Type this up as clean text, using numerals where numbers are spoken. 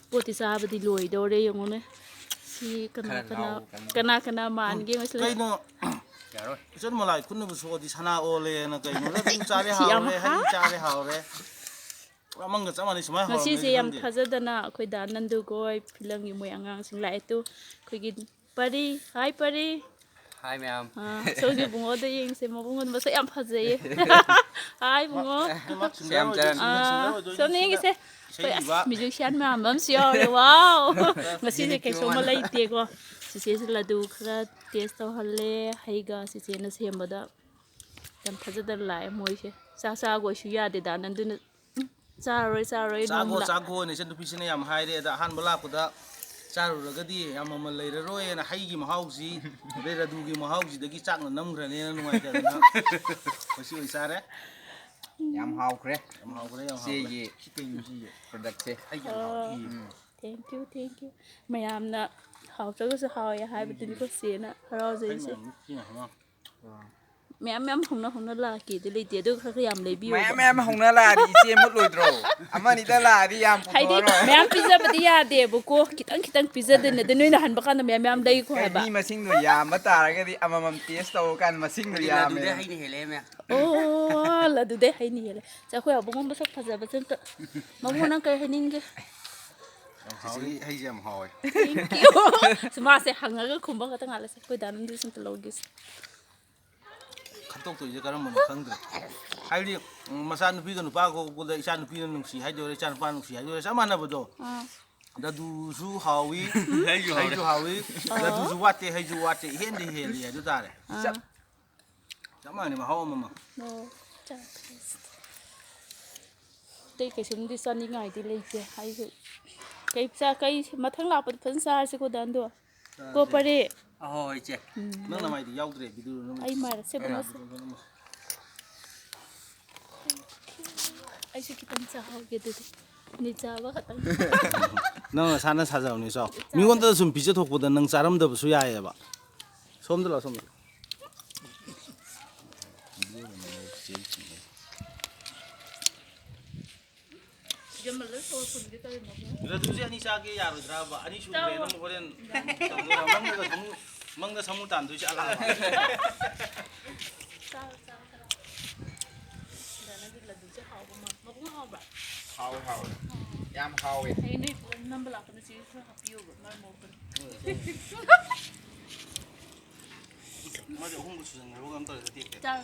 ꯄꯣꯠꯇꯤ ꯆꯥꯕꯗꯤ ꯂꯣꯏꯗꯧꯔꯦ ꯌꯦꯡꯉꯨꯅꯦ ꯁꯤ ꯀꯅꯥ ꯃꯥꯟꯒꯦ ꯉꯁꯤ ꯀꯩꯅꯣ ꯏꯆꯟ ꯃꯂꯥꯏ ꯈꯨꯠꯅꯕꯨ ꯁꯣꯛꯑꯗꯤ ꯁꯅꯥ ꯑꯣꯜꯂꯦꯅ ꯀꯩꯅꯣ ꯑꯗꯨꯝ ꯆꯥꯔꯦ ꯁꯤ ꯌꯥꯝ ꯍꯥꯎꯔꯦ ꯍꯩ ꯆꯥꯔꯦ ꯍꯥꯎꯔꯦ ꯄꯨꯔꯥ ꯃꯪꯒ ꯆꯞ ꯃꯥꯟꯅꯩ ꯁꯨꯃꯥꯏꯅ ꯉꯁꯤꯁꯦ ꯍꯥꯎꯔꯝꯒꯅꯤ ꯌꯥꯝ ꯈꯪꯗꯦ ꯊꯥꯖꯗꯅ ꯑꯩꯈꯣꯏ ꯗꯥ ꯅꯟꯗꯨꯒꯣꯏ ꯐꯤꯂꯝꯒꯤ ꯃꯣꯏ ꯑꯉꯥꯡꯁꯤꯡ ꯂꯥꯛꯑꯦ ꯇꯨ ꯑꯩꯈꯣꯏꯒꯤ ꯄꯔꯤ ꯍꯥꯏ ꯄꯔꯤ ꯍꯥꯏ ꯃꯌꯥꯝ ꯁꯣꯝꯒꯤ ꯕꯨꯡꯉꯣꯗ ꯌꯦꯡꯁꯦ ꯃꯕꯨꯡꯉꯣ ꯃꯁꯛ ꯌꯥꯝ ꯐꯖꯩꯌꯦ ꯍꯥꯏ ꯕꯨꯡꯉꯣ ꯁꯣꯝꯅ ꯌꯦꯡꯒꯤꯁꯦ ꯑꯩꯈꯣꯏ ꯑꯁ ꯃ꯭ꯌꯨꯖꯤꯛꯁꯤꯌꯥꯟ ꯃꯌꯥꯝ ꯑꯃꯁꯨ ꯌꯥꯎꯔꯦ ꯋꯥꯎ ꯉꯁꯤꯁꯦ ꯀꯩꯁꯨꯝꯃ ꯂꯩꯇꯦꯀꯣ ꯆꯤꯆꯦꯁꯦ ꯂꯗꯨ ꯈꯔ ꯇꯦꯁ ꯇꯧꯍꯜꯂꯦ ꯍꯩꯒ ꯆꯤꯆꯦꯅ ꯁꯦꯝꯕꯗ ꯌꯥꯝ ꯊꯥꯖꯗꯅ ꯂꯥꯛꯑꯦ ꯃꯣꯏꯁꯦ ꯆꯥꯒꯣꯏꯁꯨ ꯌꯥꯗꯦꯗ ꯅꯟꯗꯨꯅ ꯆꯥꯔꯣꯏ ꯅꯣꯡꯃꯗ ꯆꯥꯒꯣꯅ ꯏꯆꯟ ꯅꯨꯄꯤꯁꯤꯅ ꯌꯥꯝ ꯍꯥꯏꯔꯦ ꯑꯗ ꯑꯍꯥꯟꯕ ꯂꯥꯛꯄꯗ ꯆꯥꯔꯨꯔꯒꯗꯤ ꯌꯥꯝ ꯃꯃꯜ ꯂꯩꯔꯔꯣꯏꯅ ꯍꯩꯒꯤ ꯃꯍꯥꯎꯁꯤ ꯑꯗꯩ ꯔꯗꯨꯒꯤ ꯃꯍꯥꯎꯁꯤꯗꯒꯤ ꯆꯥꯛꯅ ꯅꯝꯈ꯭ꯔꯅꯦꯅ ꯅꯨꯡꯉꯥꯏꯇꯗꯅ ꯃꯁꯤ ꯑꯣꯏꯅ ꯆꯥꯔꯦ ꯌꯥꯝ ꯍꯥꯎꯈ꯭ꯔꯦ ꯌꯥꯝ ꯍꯥꯎꯈ꯭ꯔꯦ ꯌꯥꯝ ꯏꯆꯦꯒꯤ ꯍꯥꯎꯈ꯭ꯔꯦ ꯄ꯭ꯔꯗꯛꯁꯦ ꯊꯦꯡꯛ ꯌꯨ ꯃꯌꯥꯝꯅ ꯍꯥꯎꯇ꯭ꯔꯒꯁꯨ ꯍꯥꯎꯋꯦ ꯍꯥꯏꯕꯗꯨꯅꯤꯀꯣ ꯆꯦꯅ ꯍꯔꯥꯎꯖꯩꯁꯦ ꯃꯌꯥꯝ ꯍꯧꯅ ꯂꯥꯛꯀꯦꯗꯤ ꯂꯩꯇꯦ ꯑꯗꯨ ꯈꯔ ꯌꯥꯝ ꯂꯩꯕꯤꯌꯣꯕ ꯃꯌꯥꯝ ꯍꯧꯅ ꯂꯥꯛꯑꯗꯤ ꯏꯆꯦ ꯃꯨꯠꯂꯣꯏꯗ꯭ꯔꯣ ꯑꯃꯅꯤꯗ ꯂꯥꯛꯑꯗꯤ ꯌꯥꯝ ꯍꯥꯏꯗꯤ ꯄꯨꯊꯣꯛꯑꯔꯣꯏ ꯃꯌꯥꯝ ꯄꯤꯖꯕꯗꯤ ꯌꯥꯗꯦꯕꯀꯣ ꯈꯤꯇꯪ ꯄꯤꯖꯗꯣꯏꯅꯦ ꯑꯗ ꯅꯣꯏꯅ ꯍꯟꯕ ꯀꯥꯟꯗ ꯃꯌꯥꯝ ꯂꯩꯀꯣ ꯍꯥꯏꯕ ꯃꯤ ꯃꯁꯤꯡꯗꯣ ꯌꯥꯝꯕ ꯇꯥꯔꯒꯗꯤ ꯑꯃꯃꯝ ꯇꯦꯁ ꯇꯧꯔꯀꯥꯟꯗ ꯃꯁꯤꯡꯗꯣ ꯌꯥꯝꯃꯦ ꯑꯣ ꯑꯗꯨꯗꯩ ꯍꯩꯅ ꯍꯦꯜꯂꯦ ꯑꯩꯈꯣꯏ ꯑꯕꯨꯡꯉꯣ ꯃꯁꯛ ꯐꯖꯕꯁꯦ ꯑꯝꯇ ꯃꯕꯨꯡꯉꯣ ꯅꯪ ꯀꯩ ꯍꯥꯏꯅꯤꯡꯒꯦ ꯍꯩꯁꯦ ꯌꯥꯝ ꯍꯥꯎꯋꯦ ꯃꯥꯁꯦ ꯍꯪꯉꯒ ꯈꯨꯝꯕ ꯈꯛꯇ ꯉꯥꯜꯂꯁꯦ ꯑꯩꯈꯣꯏ ꯗꯥ ꯅꯟꯗꯨꯁꯦ ꯑꯝꯇ ꯂꯧꯒꯦꯁꯦ ꯈꯟꯇꯣꯛꯇꯣꯏꯁꯦ ꯀꯔꯝꯕꯅꯣ ꯈꯪꯗ꯭ꯔꯦ ꯍꯥꯏꯗꯤ ꯃꯆꯥꯅꯨꯄꯤꯒ ꯅꯨꯄꯥꯒ ꯀꯣꯛꯄꯗ ꯏꯆꯥ ꯅꯨꯄꯤꯅ ꯅꯨꯡꯁꯤ ꯍꯥꯏꯗꯣꯏꯔꯥ ꯏꯆꯥ ꯅꯨꯄꯥꯅ ꯅꯨꯡꯁꯤ ꯍꯥꯏꯗꯣꯏꯔꯥ ꯆꯞ ꯃꯥꯟꯅꯕꯗꯣ ꯂꯗꯨꯁꯨ ꯍꯥꯎꯏ ꯍꯩꯁꯨ ꯍꯥꯎꯏ ꯂꯗꯨꯁꯨ ꯋꯥꯠꯇꯦ ꯍꯩꯁꯨ ꯋꯥꯠꯇꯦ ꯏꯍꯦꯟꯗꯤ ꯍꯦꯜꯂꯤ ꯍꯥꯏꯗꯨ ꯇꯥꯔꯦ ꯆꯞ ꯃꯥꯟꯅꯩ ꯃꯍꯥꯎ ꯑꯃꯃꯝ ꯑꯇꯩ ꯀꯩꯁꯨꯝꯗꯤ ꯆꯥꯅꯤꯡꯉꯥꯏꯗꯤ ꯂꯩꯇꯦ ꯍꯥꯏꯁꯨ ꯀꯩ ꯃꯊꯪ ꯂꯥꯛꯄꯗ ꯐꯖꯅ ꯆꯥꯔꯁꯤꯀꯣ ꯗꯥꯟꯗꯣ ꯀꯣ ꯄꯔꯦ ꯑꯍꯣꯏ ꯏꯆꯦ ꯅꯪ ꯅꯃꯥꯏꯗꯤ ꯌꯥꯎꯗ꯭ꯔꯦ ꯕꯤꯗꯨ ꯑꯩ ꯃꯥꯏꯔꯁꯦ ꯕꯨꯡꯉꯣꯁꯦ ꯑꯩꯁꯨ ꯈꯤꯇꯪ ꯆꯥꯍꯧꯒꯦ ꯑꯗꯨꯗꯤ ꯅꯤ ꯆꯥꯕ ꯈꯛꯇꯪ ꯅꯪ ꯅꯁꯥꯅ ꯁꯥꯖꯕꯅꯤ ꯆꯥꯎ ꯃꯤꯉꯣꯟꯗ ꯁꯨꯝ ꯄꯤꯖꯊꯣꯛꯄꯗ ꯅꯪ ꯆꯥꯔꯝꯗꯕꯁꯨ ꯌꯥꯏꯑꯕ ꯁꯣꯝꯗ ꯂꯥꯛꯑꯣ ꯁꯣꯝꯗ ꯂꯗꯨꯁꯦ ꯑꯅꯤ ꯆꯥꯒꯦ ꯌꯥꯔꯣꯏꯗ꯭ꯔꯕ ꯑꯅꯤ ꯁꯨꯗ꯭ꯔꯦꯅ ꯑꯃꯨꯛ ꯍꯣꯔꯦꯟ ꯃꯪꯗ ꯁꯃꯨ ꯇꯥꯟꯗꯣꯏꯁꯦ ꯑꯂꯥꯕ ꯂꯗꯨꯁꯦ ꯍꯥꯎꯕ ꯃꯕꯨꯡ ꯍꯥꯎꯕ꯭ꯔꯥ ꯍꯥꯎꯋꯦ ꯌꯥꯝ ꯍꯥꯎꯋꯦ ꯍꯌꯦꯡ ꯅꯣꯏ ꯐꯤꯂꯝ ꯅꯝꯕ ꯂꯥꯛꯄꯗ ꯆꯦ ꯈꯔ ꯍꯥꯞꯄꯤꯌꯣꯕ ꯃꯔꯝ ꯃꯣꯛꯄꯅꯤ ꯃꯥꯗꯤ ꯑꯍꯨꯝꯕꯨ ꯁꯨꯖꯟꯈ꯭ꯔꯕ ꯀꯩꯅꯣꯝ ꯇꯧꯔꯦ ꯆꯥꯔꯣ